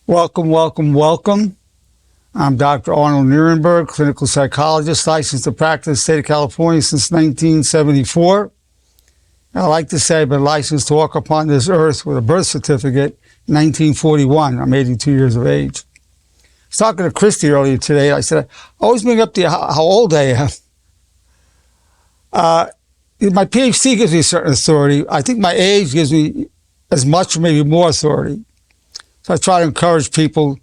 Welcome, welcome, welcome. I'm Dr. Arnold Nerenberg, clinical psychologist, licensed to practice in the state of California since 1974. I like to say I've been licensed to walk upon this earth with a birth certificate in 1941. I'm 82 years of age. I was talking to Christy earlier today. I said, I always bring up how old I am. My Ph.D. gives me a certain authority. I think my age gives me as much or maybe more authority. So I try to encourage people.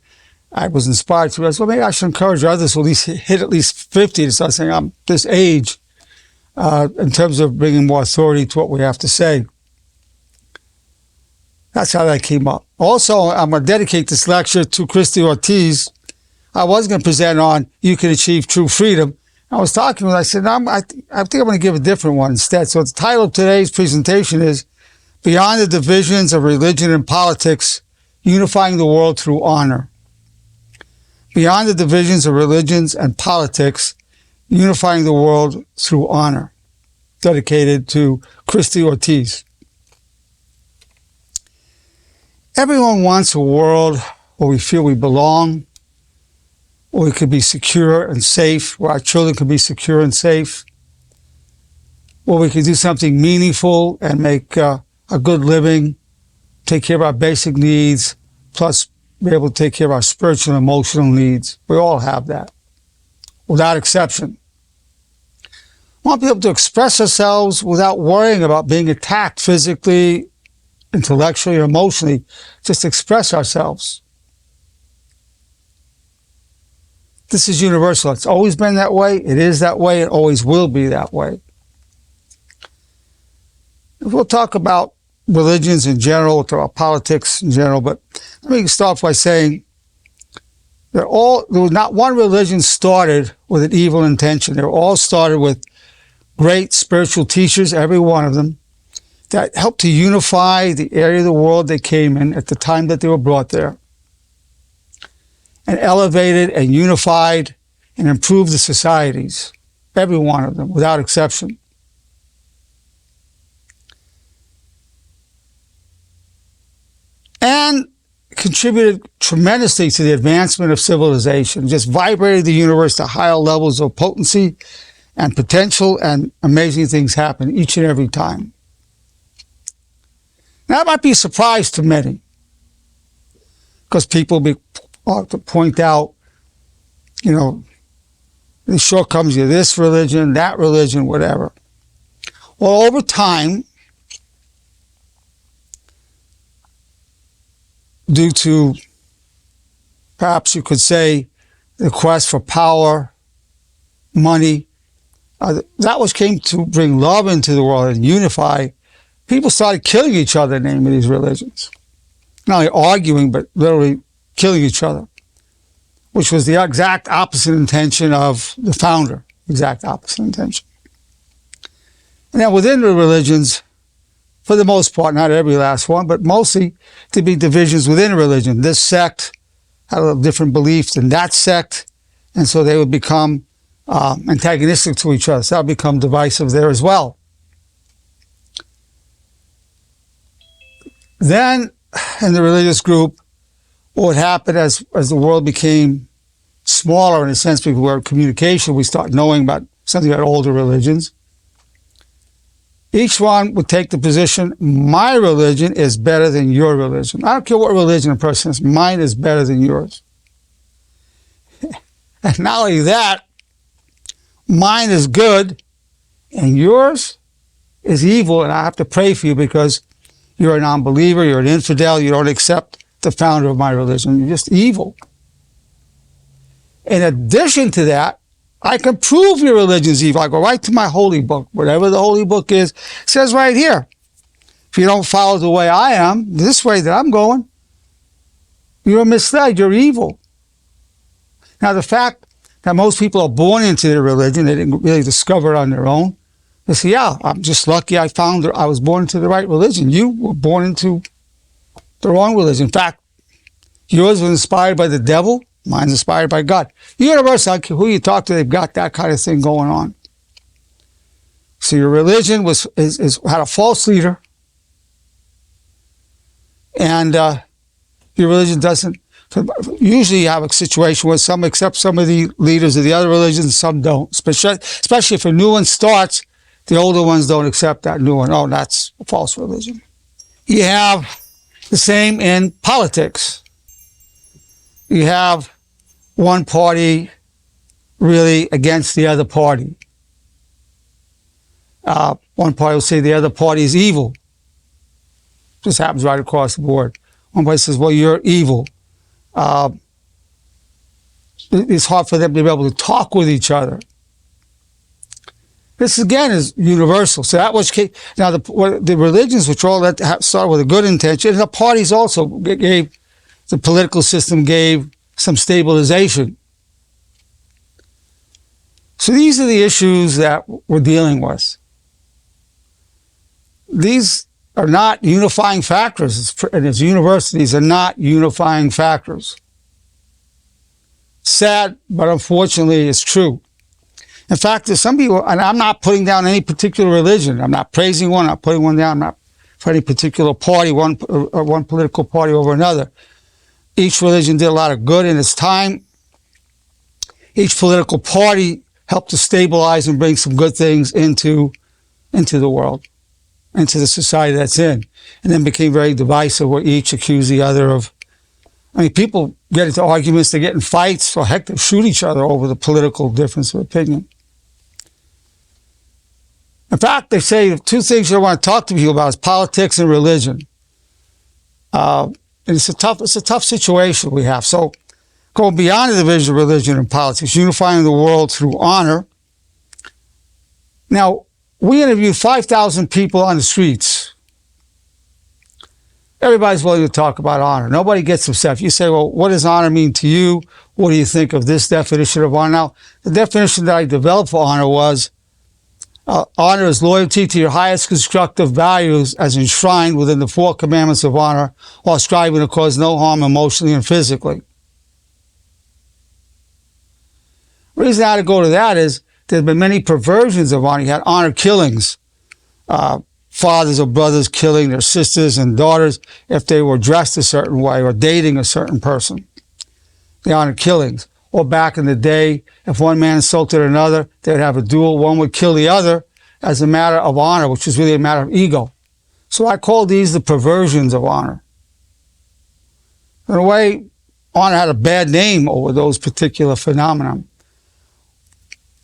I was inspired to. I said, well, maybe I should encourage others to at least hit at least 50 to start saying, I'm this age, in terms of bringing more authority to what we have to say. That's how that came up. Also, I'm going to dedicate this lecture to Christy Ortiz. I was going to present on You Can Achieve True Freedom. I was talking with her. I said, I think I'm going to give a different one instead. So the title of today's presentation is Beyond the Divisions of Religion and Politics, Unifying the World Through Honor. Beyond the Divisions of Religions and Politics, Unifying the World Through Honor. Dedicated to Christy Ortiz. Everyone wants a world where we feel we belong, where we could be secure and safe, where our children could be secure and safe, where we could do something meaningful and make a good living, take care of our basic needs, plus be able to take care of our spiritual and emotional needs. We all have that, without exception. We want to be able to express ourselves without worrying about being attacked physically, intellectually, or emotionally. Just express ourselves. This is universal. It's always been that way. It is that way. It always will be that way. We'll talk about religions in general, we'll talk about politics in general, but let me start by saying there was not one religion started with an evil intention. They were all started with great spiritual teachers, every one of them, that helped to unify the area of the world they came in at the time that they were brought there, and elevated and unified and improved the societies, every one of them, without exception. And contributed tremendously to the advancement of civilization, just vibrated the universe to higher levels of potency and potential, and amazing things happen each and every time. Now, that might be a surprise to many, because people ought to point out, the shortcomings of this religion, that religion, whatever. Well, over time, due to, perhaps you could say, the quest for power, money, that was came to bring love into the world and unify. People started killing each other in the name of these religions. Not only arguing, but literally killing each other, which was the exact opposite intention of the founder, exact opposite intention. And then within the religions, for the most part, not every last one, but mostly to be divisions within a religion. This sect had a different belief than that sect, and so they would become antagonistic to each other. So that would become divisive there as well. Then, in the religious group, what would happen as the world became smaller, in a sense, because we had communication, we start knowing about something about older religions. Each one would take the position, my religion is better than your religion. I don't care what religion a person is, mine is better than yours. And not only that, mine is good and yours is evil, and I have to pray for you because you're a non-believer, you're an infidel, you don't accept the founder of my religion, you're just evil. In addition to that, I can prove your religion is evil. I go right to my holy book. Whatever the holy book is, it says right here. If you don't follow the way I am, this way that I'm going, you're misled, you're evil. Now, the fact that most people are born into their religion, they didn't really discover it on their own. They say, yeah, I'm just lucky I was born into the right religion. You were born into the wrong religion. In fact, yours was inspired by the devil. Mine's inspired by God. Universal, who you talk to, they've got that kind of thing going on. So your religion had a false leader, and your religion doesn't So usually you have a situation where some accept some of the leaders of the other religions, some don't. Especially if a new one starts, the older ones don't accept that new one. Oh, that's a false religion. You have the same in politics. You have one party really against the other party. One party will say the other party is evil. This happens right across the board. One party says, well, you're evil. It's hard for them to be able to talk with each other. This again is universal. So that was now the religions, which all that started with a good intention, and the parties also gave, the political system gave some stabilization. So these are the issues that we're dealing with. These are not unifying factors, and as universities are not unifying factors. Sad, but unfortunately it's true. In fact, there's some people, and I'm not putting down any particular religion. I'm not praising one, I'm not putting one down, I'm not for any particular party, one political party over another. Each religion did a lot of good in its time. Each political party helped to stabilize and bring some good things into the world, into the society that's in, and then became very divisive where each accused the other of, I mean, people get into arguments, they get in fights, or heck, they shoot each other over the political difference of opinion. In fact, they say the two things you don't want to talk to people about is politics and religion. And it's a tough situation we have. So going beyond the division of religion and politics, unifying the world through honor. Now, we interviewed 5,000 people on the streets. Everybody's willing to talk about honor. Nobody gets upset. You say, well, what does honor mean to you? What do you think of this definition of honor? Now, the definition that I developed for honor was, honor is loyalty to your highest constructive values as enshrined within the 4 commandments of honor, while striving to cause no harm emotionally and physically. The reason I had to go to that is there's been many perversions of honor. You had honor killings, fathers or brothers killing their sisters and daughters if they were dressed a certain way or dating a certain person. The honor killings. Or back in the day, if one man insulted another, they'd have a duel. One would kill the other as a matter of honor, which is really a matter of ego. So I call these the perversions of honor. In a way, honor had a bad name over those particular phenomena.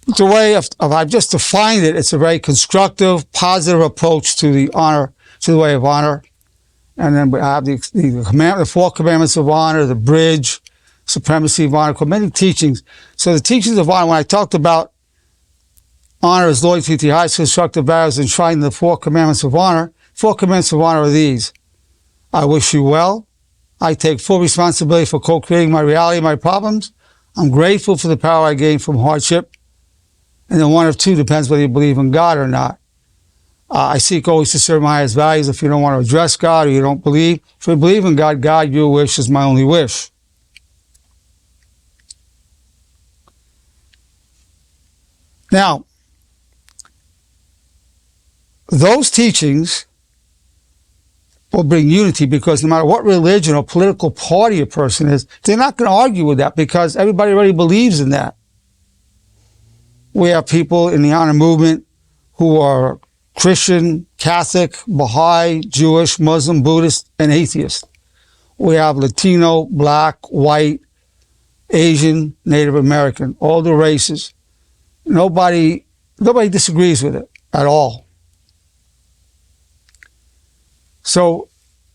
It's a way of I've just defined it, it's a very constructive, positive approach to the honor, to the way of honor. And then we have the 4 commandments of honor, the bridge, supremacy of honor, many teachings. So the teachings of honor, when I talked about honor as loyalty to the highest constructive values enshrined in the 4 commandments of honor, 4 commandments of honor are these. I wish you well. I take full responsibility for co-creating my reality and my problems. I'm grateful for the power I gain from hardship. And then one of 2 depends whether you believe in God or not. I seek always to serve my highest values. If you don't want to address God or you don't believe, if you believe in God, God, your wish is my only wish. Now, those teachings will bring unity because no matter what religion or political party a person is, they're not going to argue with that because everybody already believes in that. We have people in the honor movement who are Christian, Catholic, Baha'i, Jewish, Muslim, Buddhist, and atheist. We have Latino, black, white, Asian, Native American, all the races. Nobody disagrees with it at all. So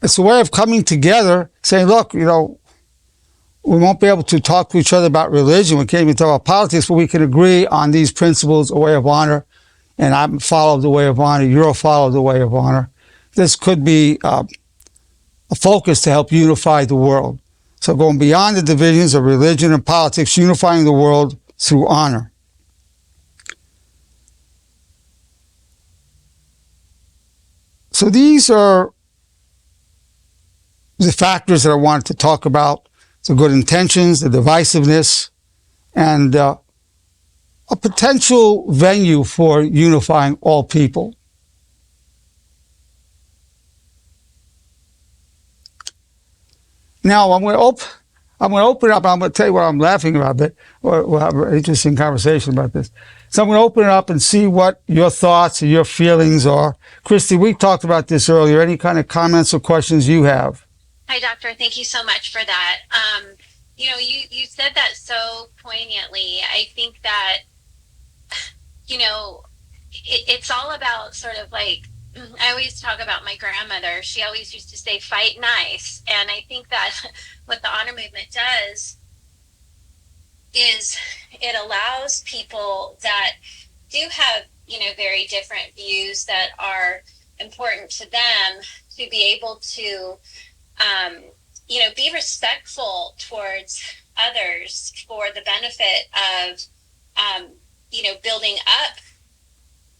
it's a way of coming together, saying, look, you know, we won't be able to talk to each other about religion. We can't even talk about politics, but we can agree on these principles, a way of honor. And I follow the way of honor. You'll follow the way of honor. This could be a focus to help unify the world. So going beyond the divisions of religion and politics, unifying the world through honor. So these are the factors that I wanted to talk about. The good intentions, the divisiveness, and a potential venue for unifying all people. Now, I'm going to I'm going to open it up. I'm going to tell you what I'm laughing about, but we'll have an interesting conversation about this. So I'm going to open it up and see what your thoughts and your feelings are. Christy, we talked about this earlier. Any kind of comments or questions you have? Hi, doctor. Thank you so much for that. You said that so poignantly. I think that, it's all about sort of like, I always talk about my grandmother. She always used to say, fight nice. And I think that what the honor movement does is it allows people that do have, very different views that are important to them to be able to, be respectful towards others for the benefit of, building up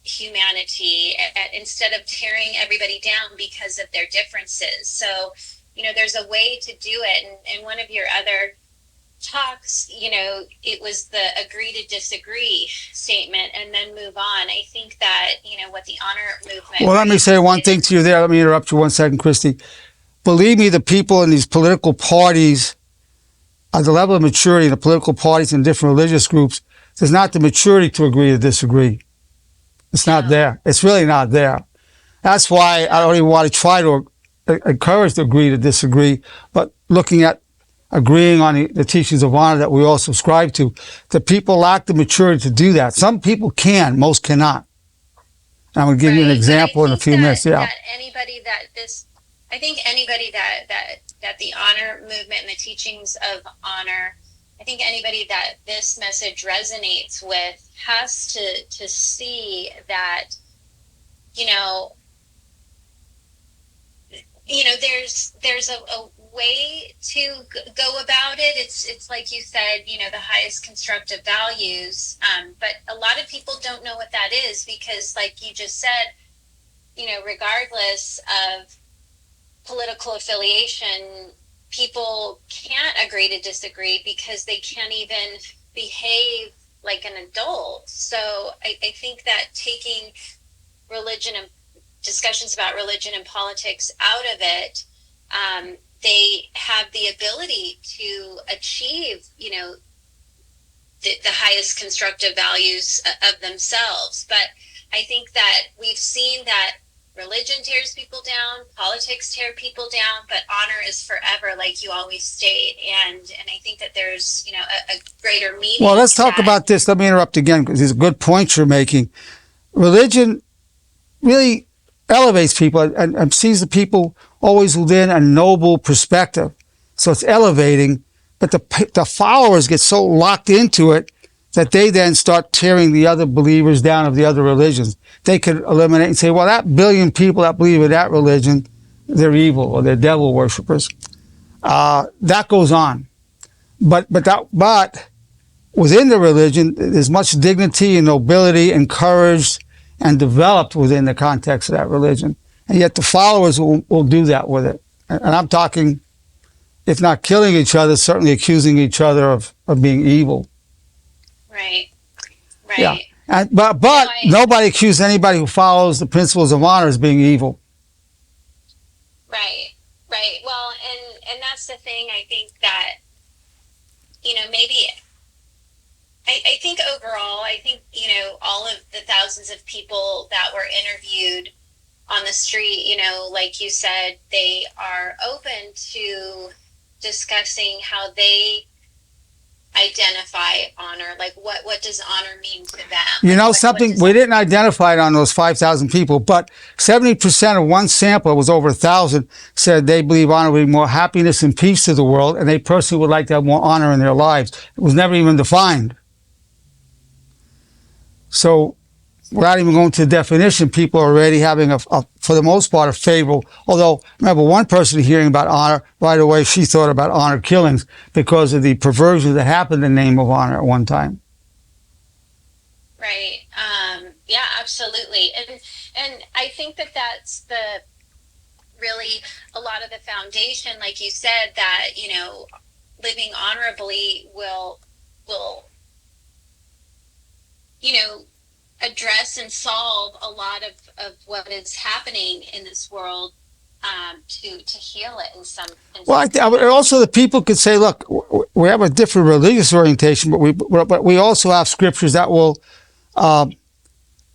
humanity instead of tearing everybody down because of their differences. So, there's a way to do it. And one of your other talks, it was the agree to disagree statement and then move on. I think that, what the honor movement. Well, let me say one thing to you there. Let me interrupt you 1 second, Christy. Believe me, the people in these political parties, at the level of maturity in the political parties and different religious groups, there's not the maturity to agree to disagree. It's not there. It's really not there. That's why I don't even want to try to encourage to agree to disagree, but looking at agreeing on the teachings of honor that we all subscribe to, the people lack the maturity to do that. Some people can, most cannot. And I'm going to give you an example in a few minutes. Yeah. I think anybody that the honor movement and the teachings of honor, I think anybody that this message resonates with has to see that, there's a way to go about it. It's like you said, the highest constructive values. But a lot of people don't know what that is because, like you just said, regardless of political affiliation, people can't agree to disagree because they can't even behave like an adult. So I think that taking religion and discussions about religion and politics out of it, they have the ability to achieve, the highest constructive values of themselves. But I think that we've seen that religion tears people down, politics tear people down, but honor is forever, like you always state. And I think that there's, a greater meaning. Well, let's talk about this. Let me interrupt again because these are good points you're making. Religion really elevates people and sees the people always within a noble perspective. So it's elevating, but the followers get so locked into it that they then start tearing the other believers down of the other religions. They could eliminate and say, well, that billion people that believe in that religion, they're evil or they're devil worshippers. That goes on. But within the religion, there's much dignity and nobility encouraged and developed within the context of that religion. And yet the followers will do that with it. And I'm talking, if not killing each other, certainly accusing each other of being evil. Right. Yeah. But nobody accuses anybody who follows the principles of honor as being evil. Right. Well, and that's the thing. I think that, maybe I think overall, all of the thousands of people that were interviewed on the street, like you said, they are open to discussing how they identify honor. Like what does honor mean to them? Something we didn't identify it on those 5,000 people, but 70% of one sample, it was over 1,000, said they believe honor would bring more happiness and peace to the world, and they personally would like to have more honor in their lives. It was never even defined. So without even going to the definition, people are already having, for the most part, a favorable. Although, remember, one person hearing about honor, right away she thought about honor killings because of the perversion that happened in the name of honor at one time. Right. Yeah, absolutely. And I think that that's really a lot of the foundation, like you said, that, living honorably will address and solve a lot of what is happening in this world to heal it in some. Well, also the people could say, look, we have a different religious orientation, but we also have scriptures that will that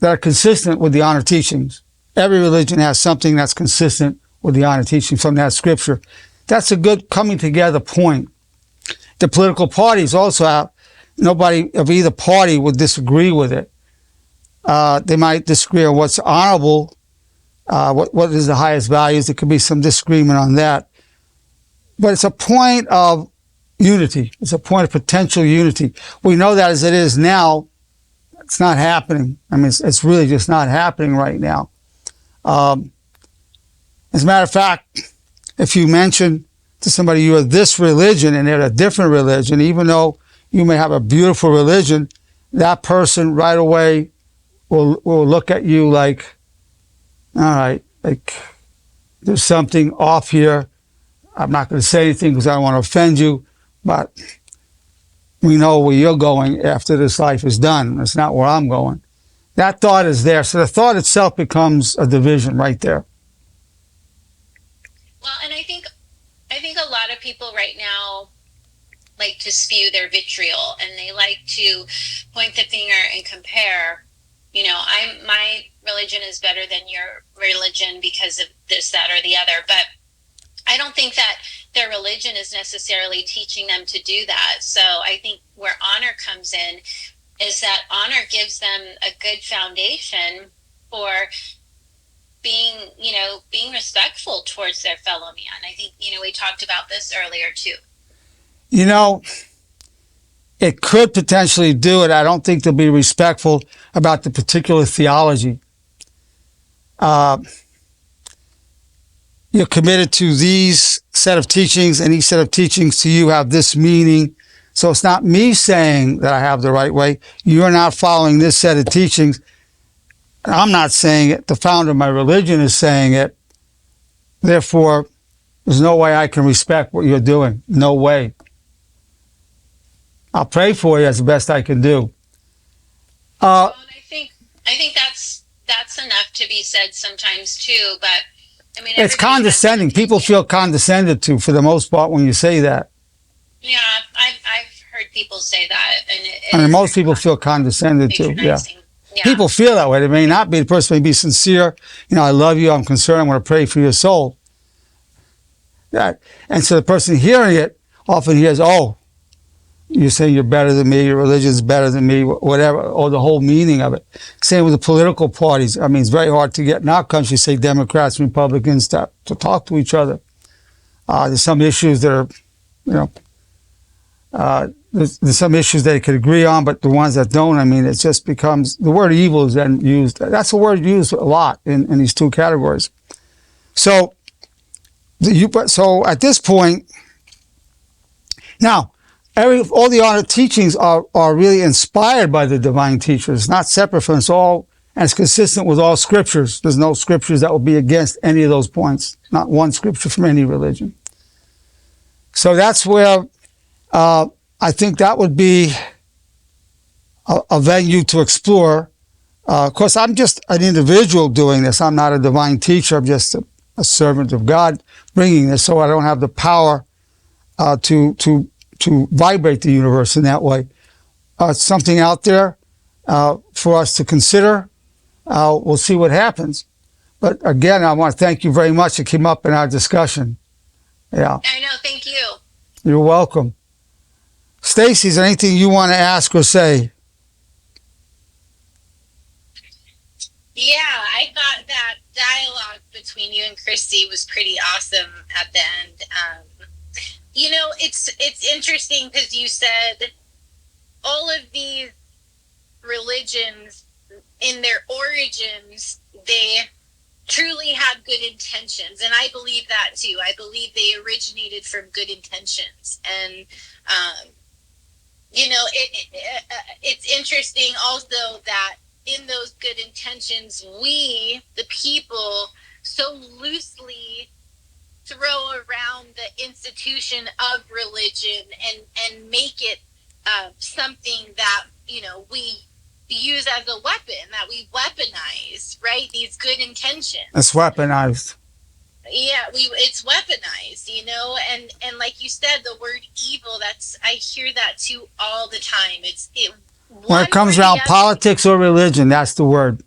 are consistent with the honor teachings. Every religion has something that's consistent with the honor teaching from that scripture. That's a good coming together point. The political parties also have, nobody of either party would disagree with it. They might disagree on what's honorable, what is the highest values. There could be some disagreement on that. But it's a point of unity. It's a point of potential unity. We know that as it is now, it's not happening. I mean, it's really just not happening right now. As a matter of fact, if you mention to somebody you're this religion and they're a different religion, even though you may have a beautiful religion, that person right away will look at you like, all right, like there's something off here. I'm not going to say anything because I don't want to offend you, but we know where you're going after this life is done. That's not where I'm going. That thought is there. So the thought itself becomes a division right there. Well, and I think a lot of people right now like to spew their vitriol, and they like to point the finger and compare. You know, my religion is better than your religion because of this, that, or the other. But I don't think that their religion is necessarily teaching them to do that. So I think where honor comes in is that honor gives them a good foundation for being respectful towards their fellow man. I think, we talked about this earlier too. It could potentially do it. I don't think they'll be respectful about the particular theology. You're committed to these set of teachings, and each set of teachings to you have this meaning. So it's not me saying that I have the right way. You're not following this set of teachings. I'm not saying it. The founder of my religion is saying it. Therefore, there's no way I can respect what you're doing. No way. I'll pray for you as the best I can do. Well, and I think that's enough to be said sometimes too. But I mean, it's condescending. People feel condescended to for the most part when you say that. Yeah, I've heard people say that, and most people feel condescended to. Yeah. People feel that way. They may not be. The person may be sincere. I love you. I'm concerned. I'm going to pray for your soul. And so the person hearing it often hears, "Oh, you're saying you're better than me. Your religion's better than me. Whatever," or the whole meaning of it. Same with the political parties. I mean, it's very hard to get in our country, say Democrats and Republicans, to talk to each other. There's some issues that are, there's some issues that they could agree on, but the ones that don't, I mean, it just becomes, the word evil is then used. That's a word used a lot in these two categories. So at this point, now, all the honor teachings are really inspired by the divine teachers. It's not separate from us all, and it's consistent with all scriptures. There's no scriptures that will be against any of those points. Not one scripture from any religion. So that's where I think that would be a venue to explore. Of course, I'm just an individual doing this. I'm not a divine teacher. I'm just a servant of God bringing this, so I don't have the power to vibrate the universe in that way. It's something out there for us to consider. We'll see what happens. But again, I want to thank you very much. It came up in our discussion. Yeah. I know. Thank you. You're welcome. Stacy, is there anything you want to ask or say? Yeah, I thought that dialogue between you and Christy was pretty awesome at the end. It's interesting because you said all of these religions, in their origins, they truly have good intentions, and I believe that too. I believe they originated from good intentions, and it's interesting also that in those good intentions, we, the people, so loosely throw around the institution of religion and make it something that we use as a weapon, that we weaponize, right? These good intentions. It's weaponized. Yeah, it's weaponized, and like you said, the word evil, that's I hear that too all the time. It When it one or comes the around other. politics or religion, that's the word.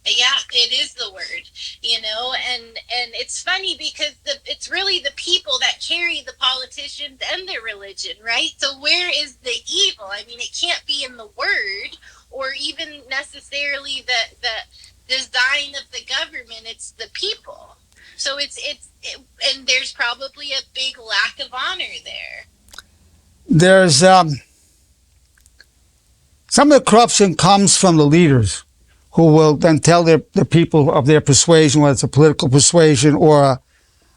Yeah, it is the word, and it's funny because it's really the people that carry the politicians and their religion, right? So where is the evil? I mean, it can't be in the word or even necessarily the design of the government. It's the people. So and there's probably a big lack of honor there. There's some of the corruption comes from the leaders who will then tell the people of their persuasion, whether it's a political persuasion or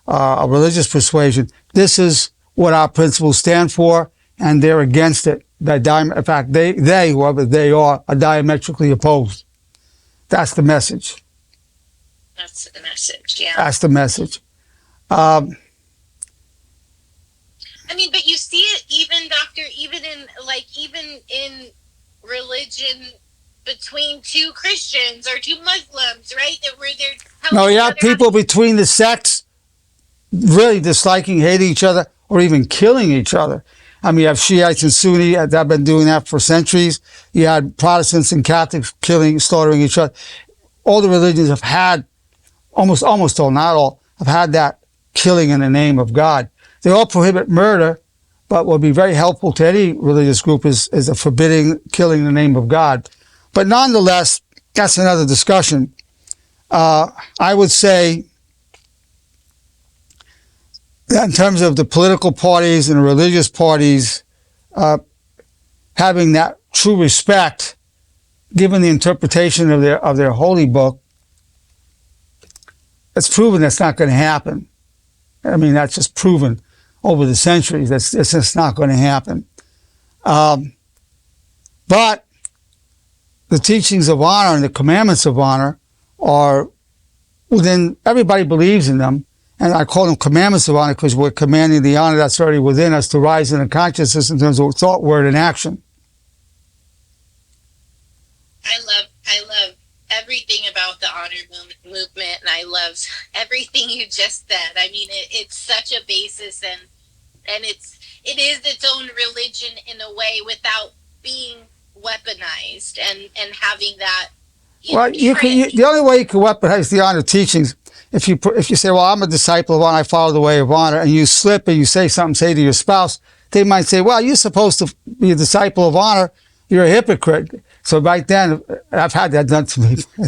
a religious persuasion, this is what our principles stand for, and they're against it. In fact, whoever they are diametrically opposed. That's the message. That's the message, yeah. That's the message. I mean, but you see it even, Doctor, even in religion between two Christians or two Muslims, right? Where they're No, telling you each have other people between the sects really disliking, hating each other, or even killing each other. I mean, you have Shiites and Sunni that have been doing that for centuries. You had Protestants and Catholics slaughtering each other. All the religions have had, almost all, not all, have had that killing in the name of God. They all prohibit murder, but what would be very helpful to any religious group is a forbidding killing in the name of God. But nonetheless, that's another discussion. I would say that in terms of the political parties and the religious parties having that true respect, given the interpretation of their holy book, it's proven that's not going to happen. I mean, that's just proven over the centuries. It's just not going to happen. But the teachings of honor and the commandments of honor are within, everybody believes in them. And I call them commandments of honor because we're commanding the honor that's already within us to rise in the consciousness in terms of thought, word, and action. I love everything about the honor movement, and I love everything you just said. I mean, it's such a basis, and it is its own religion in a way without being weaponized and having that. The only way you can weaponize the honor teachings, if you say, well, I'm a disciple of honor, I follow the way of honor, and you slip and you say something, say to your spouse, they might say, well, you're supposed to be a disciple of honor, you're a hypocrite. So right then, I've had that done to me. I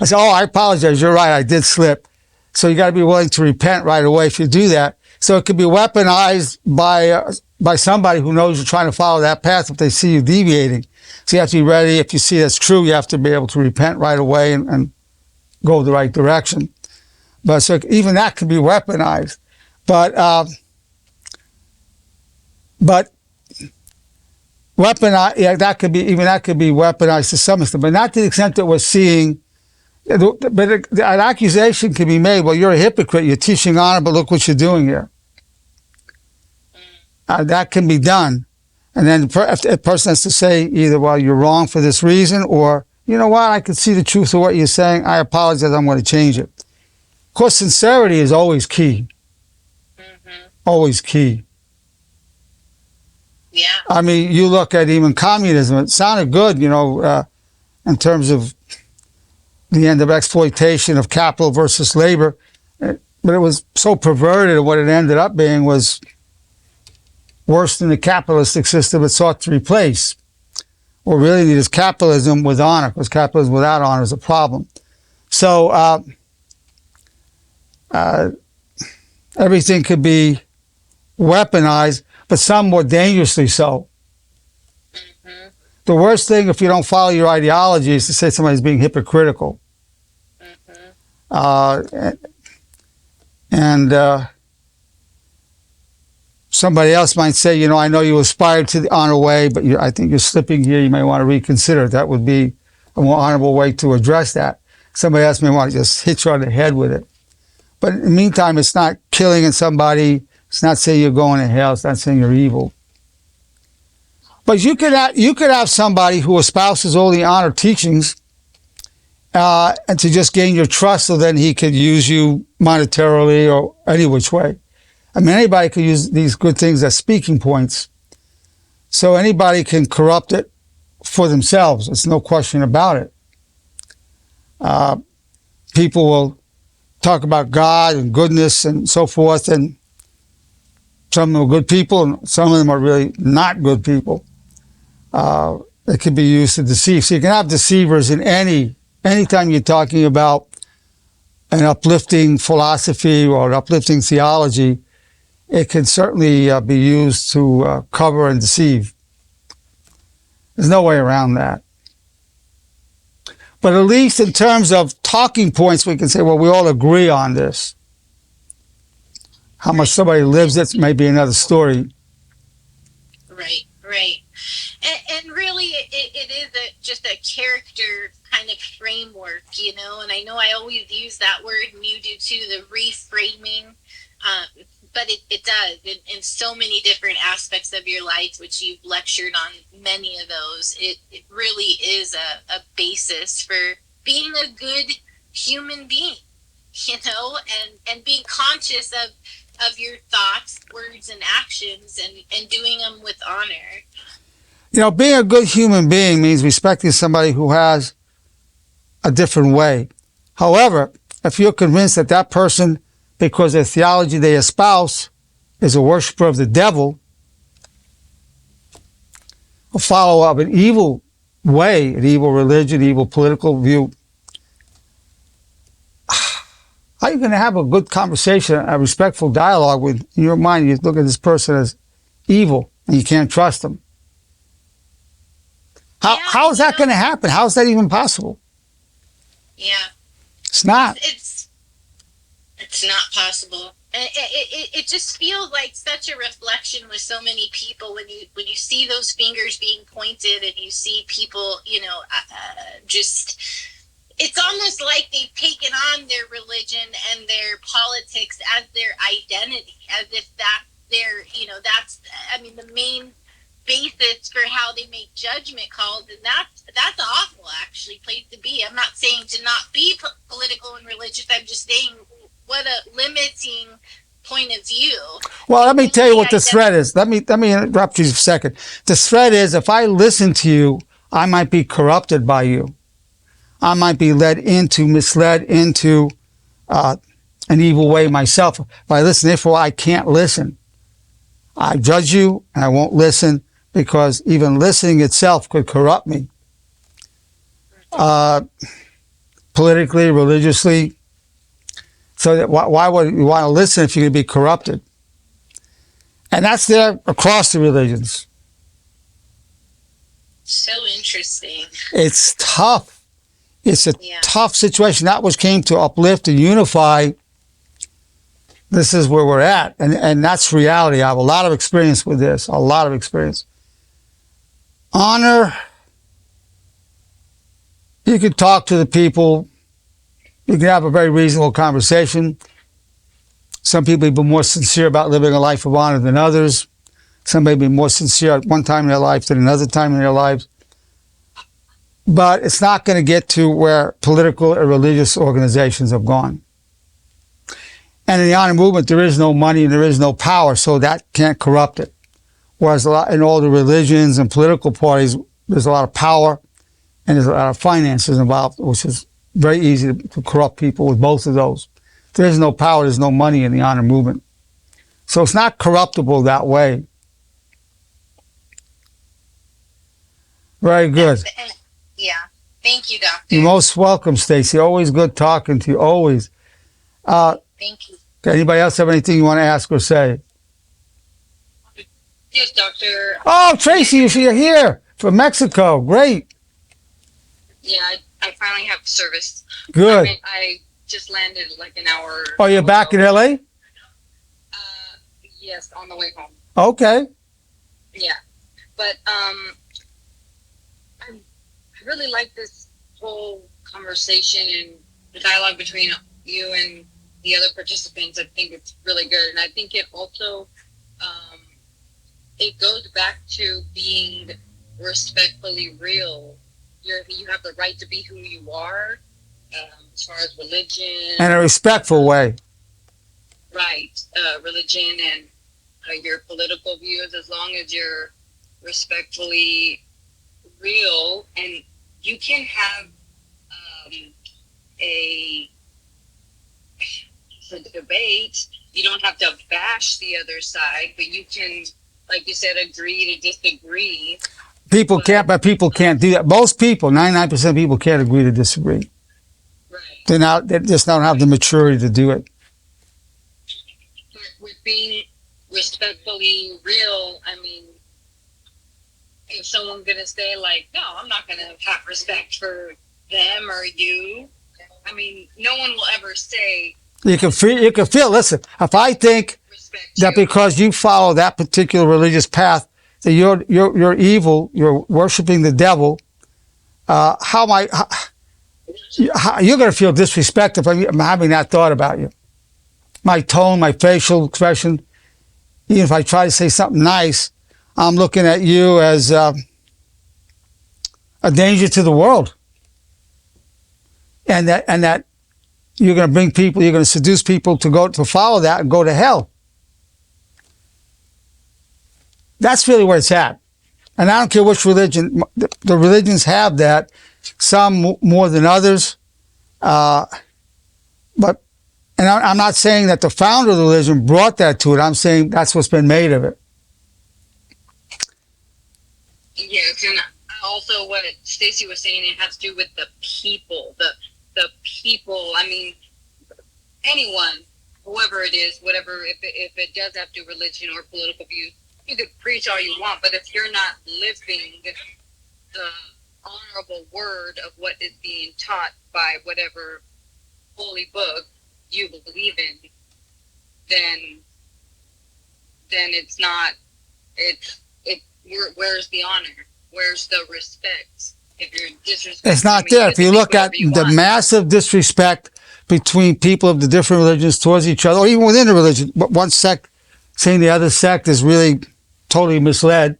said, oh, I apologize, you're right, I did slip. So you got to be willing to repent right away if you do that. So it could be weaponized by somebody who knows you're trying to follow that path if they see you deviating. So you have to be ready. If you see that's true, you have to be able to repent right away and go the right direction. But so even that can be weaponized. But weaponized, yeah, that could be weaponized to some extent, but not to the extent that we're seeing. But an accusation can be made. Well, you're a hypocrite. You're teaching honor, but look what you're doing here. That can be done. And then if a person has to say either, well, you're wrong for this reason, or, you know what, I can see the truth of what you're saying. I apologize. I'm going to change it. Of course, sincerity is always key. Mm-hmm. Always key. Yeah. I mean, you look at even communism. It sounded good, in terms of the end of exploitation of capital versus labor. But it was so perverted, and what it ended up being was worse than the capitalistic system it sought to replace. What we really need is capitalism with honor, because capitalism without honor is a problem. So everything could be weaponized, but some more dangerously so. Mm-hmm. The worst thing, if you don't follow your ideology, is to say somebody's being hypocritical. Mm-hmm. And somebody else might say, I know you aspired to the honor way, but I think you're slipping here. You may want to reconsider. That would be a more honorable way to address that. Somebody else may want to just hit you on the head with it. But in the meantime, it's not killing somebody. It's not saying you're going to hell. It's not saying you're evil. But you could have somebody who espouses all the honor teachings and to just gain your trust, so then he could use you monetarily or any which way. I mean, anybody could use these good things as speaking points. So anybody can corrupt it for themselves. It's no question about it. People will talk about God and goodness and so forth, and some of them are good people, and some of them are really not good people. It can be used to deceive. So you can have deceivers in anytime you're talking about an uplifting philosophy or an uplifting theology. It can certainly be used to cover and deceive. There's no way around that. But at least in terms of talking points, we can say, well, we all agree on this. How much somebody lives it may be another story. Right, right. And really, it is just a character kind of framework, you know, and I know I always use that word, and you do too, the reframing. But it does in so many different aspects of your life, which you've lectured on many of those. It really is a basis for being a good human being, you know, and being conscious of your thoughts, words, and actions, and doing them with honor. You know, being a good human being means respecting somebody who has a different way. However, if you're convinced that that person, because the theology they espouse is a worshiper of the devil, a follower of an evil way, an evil religion, evil political view, how are you going to have a good conversation, a respectful dialogue with, in your mind, you look at this person as evil and you can't trust them? How is that going to happen? How is that even possible? Yeah. It's not. It's not possible. And it just feels like such a reflection with so many people when you see those fingers being pointed and you see people, you know, just, it's almost like they've taken on their religion and their politics as their identity, as if that's their, you know, that's, I mean, the main basis for how they make judgment calls, and that's awful, actually, place to be. I'm not saying to not be political and religious. I'm just saying what a limiting point of view. Well, let me tell you what the threat is. Let me interrupt you a second. The threat is, if I listen to you, I might be corrupted by you. I might be misled into an evil way myself. If I listen, therefore I can't listen. I judge you and I won't listen, because even listening itself could corrupt me. Politically, religiously. So why would you want to listen if you're going to be corrupted? And that's there across the religions. So interesting. It's tough. It's a tough situation. That which came to uplift and unify. This is where we're at. And that's reality. I have a lot of experience with this. A lot of experience. Honor. You could talk to the people. You can have a very reasonable conversation. Some people may be more sincere about living a life of honor than others. Some may be more sincere at one time in their life than another time in their lives. But it's not going to get to where political or religious organizations have gone. And in the honor movement, there is no money and there is no power, so that can't corrupt it. Whereas in all the religions and political parties, there's a lot of power and there's a lot of finances involved, which is very easy to corrupt people with both of those. If there is no power, there's no money in the honor movement. So it's not corruptible that way. Very good. Yeah. Thank you, Doctor. You're most welcome, Stacy. Always good talking to you. Always. Thank you. Anybody else have anything you want to ask or say? Yes, Doctor. Oh, Tracy, you're here from Mexico. Great. Yeah, I finally have service. Good. I just landed like an hour. Oh, you're back in LA? Yes, on the way home. Okay. Yeah, but I really like this whole conversation and the dialogue between you and the other participants. I think it's really good, and I think it also it goes back to being respectfully real. You have the right to be who you are, as far as religion. In a respectful way. Right. Religion and your political views, as long as you're respectfully real, and you can have a debate. You don't have to bash the other side, but you can, like you said, agree to disagree. People can't do that. Most people, 99% of people can't agree to disagree. Right. They just don't have the maturity to do it. But with being respectfully real, I mean, if someone's gonna say like, no, I'm not gonna have respect for them or you, I mean, no one will ever say. You can feel. Listen, if I think that because you follow that particular religious path that you're evil, you're worshiping the devil, you're going to feel disrespect if I'm having that thought about you. My tone, my facial expression, even if I try to say something nice, I'm looking at you as a danger to the world. And that you're going to bring people, you're going to seduce people to follow that and go to hell. That's really where it's at. And I don't care which religion, the religions have that, some more than others. I'm not saying that the founder of the religion brought that to it. I'm saying that's what's been made of it. Yes, and also what Stacy was saying, it has to do with the people, the people. I mean, anyone, whoever it is, whatever, if it does have to do religion or political views, you could preach all you want, but if you're not living the honorable word of what is being taught by whatever holy book you believe in, then it's not. Where's the honor? Where's the respect? If you're disrespecting, it's not there. If you look at the massive disrespect between people of the different religions towards each other, or even within a religion, but one sect saying the other sect is really totally misled.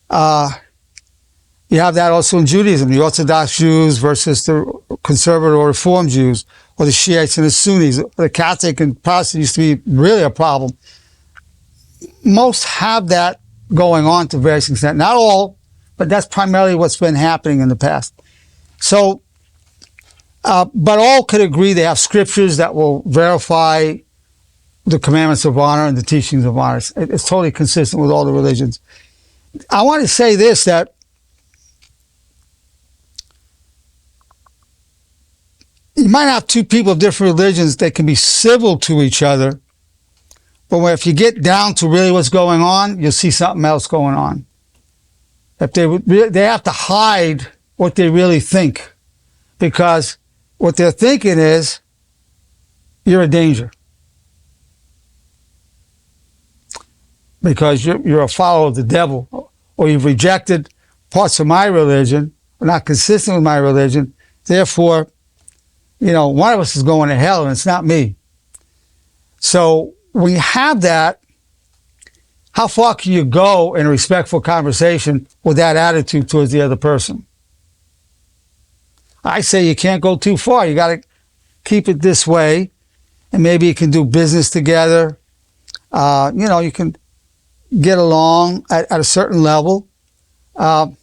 You have that also in Judaism, the Orthodox Jews versus the conservative or Reform Jews, or the Shiites and the Sunnis. The Catholic and Protestant used to be really a problem. Most have that going on to various extent. Not all, but that's primarily what's been happening in the past. So, but all could agree they have scriptures that will verify the commandments of honor and the teachings of honor. It's totally consistent with all the religions. I want to say this, that you might have two people of different religions that can be civil to each other, but if you get down to really what's going on, you'll see something else going on. If they have to hide what they really think, because what they're thinking is, you're a danger. Because you're a follower of the devil, or you've rejected parts of my religion, or not consistent with my religion, therefore, one of us is going to hell, and it's not me. So when you have that, how far can you go in a respectful conversation with that attitude towards the other person? I say you can't go too far. You got to keep it this way, and maybe you can do business together. You can get along at a certain level. And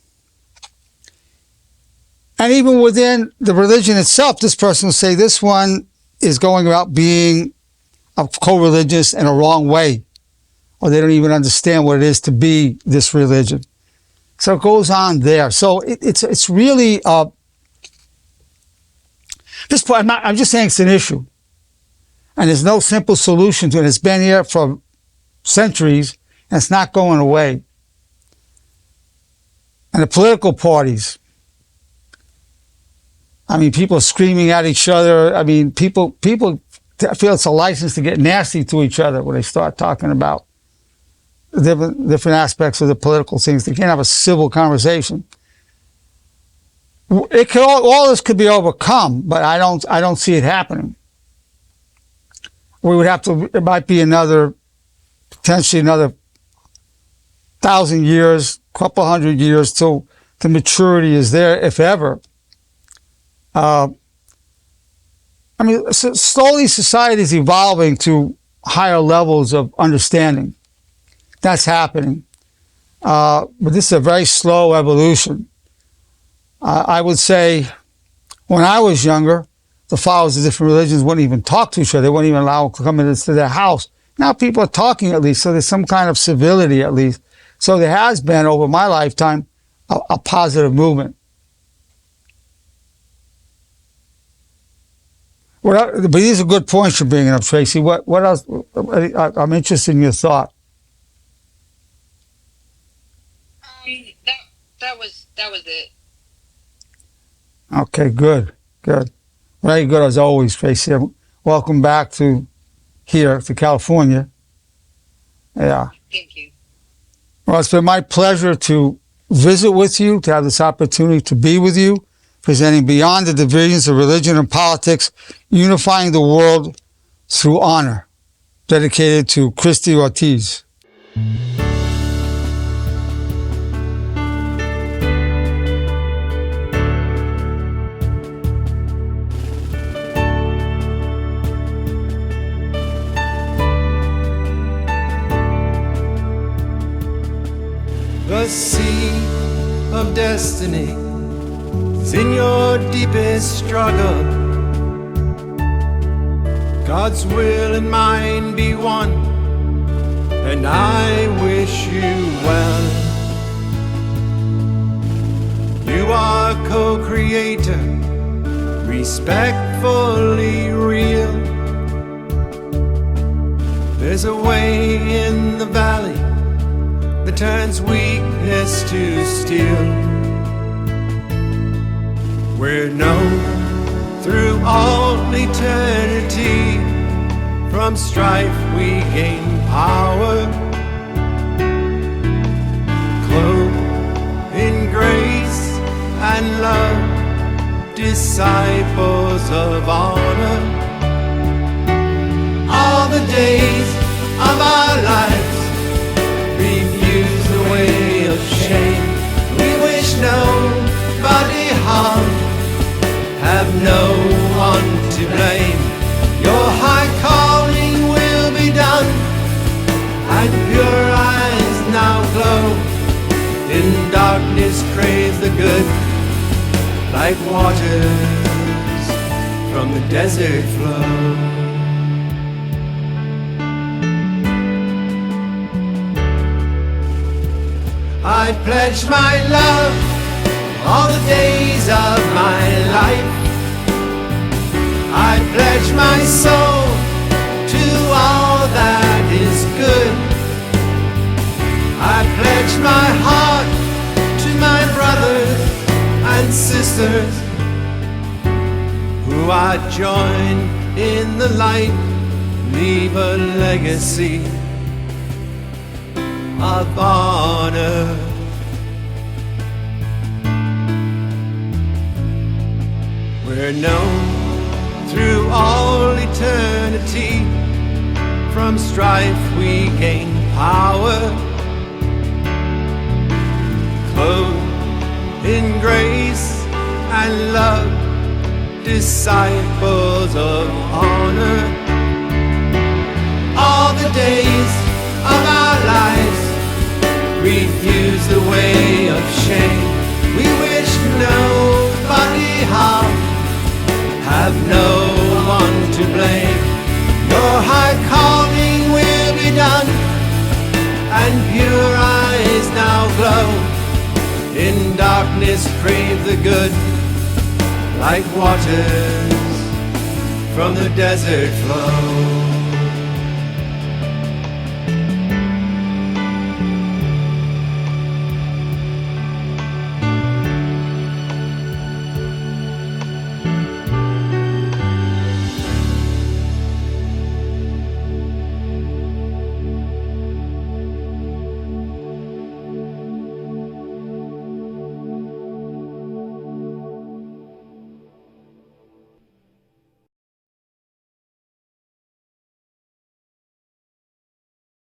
even within the religion itself, this person will say this one is going about being a co-religious in a wrong way, or they don't even understand what it is to be this religion. So it goes on there. So it's really this point. I'm just saying it's an issue, and there's no simple solution to it. It's been here for centuries, and it's not going away. And the political parties, people are screaming at each other. People feel it's a license to get nasty to each other when they start talking about different aspects of the political things. They can't have a civil conversation. All this could be overcome, but I don't see it happening. It might be potentially another 1,000 years, couple hundred years till the maturity is there, if ever. I mean, slowly society is evolving to higher levels of understanding. That's happening. But this is a very slow evolution. I would say when I was younger, the followers of different religions wouldn't even talk to each other. They wouldn't even allow to come into their house. Now people are talking at least, so there's some kind of civility at least. So there has been, over my lifetime, a positive movement. But these are good points you're bringing up, Tracy. What else? I'm interested in your thought. That was it. Okay, good. Very good as always, Tracy. Welcome back to California. Yeah. Thank you. Well, it's been my pleasure to visit with you, to have this opportunity to be with you, presenting Beyond the Divisions of Religion and Politics, Unifying the World Through Honor, dedicated to Christy Ortiz. The sea of destiny is in your deepest struggle. God's will and mine be one, and I wish you well. You are co-creator, respectfully real. There's a way in the valley that turns weakness to steel. We're known through all eternity. From strife we gain power, clothed in grace and love, disciples of honor. All the days of our lives refuse the way of shame. We wish nobody harm, have no one to blame. Your high calling will be done, and pure eyes now glow. In darkness crave the good, like waters from the desert flow. I pledge my love all the days of my life. I pledge my soul to all that is good. I pledge my heart to my brothers and sisters who I join in the light, leave a legacy of honor. We're known through all eternity. From strife we gain power, clothed in grace and love, disciples of honor. All the days of our lives refuse the way of shame. We wish nobody harm, have no one to blame. Your high calling will be done, and pure eyes now glow. In darkness crave the good, like waters from the desert flow.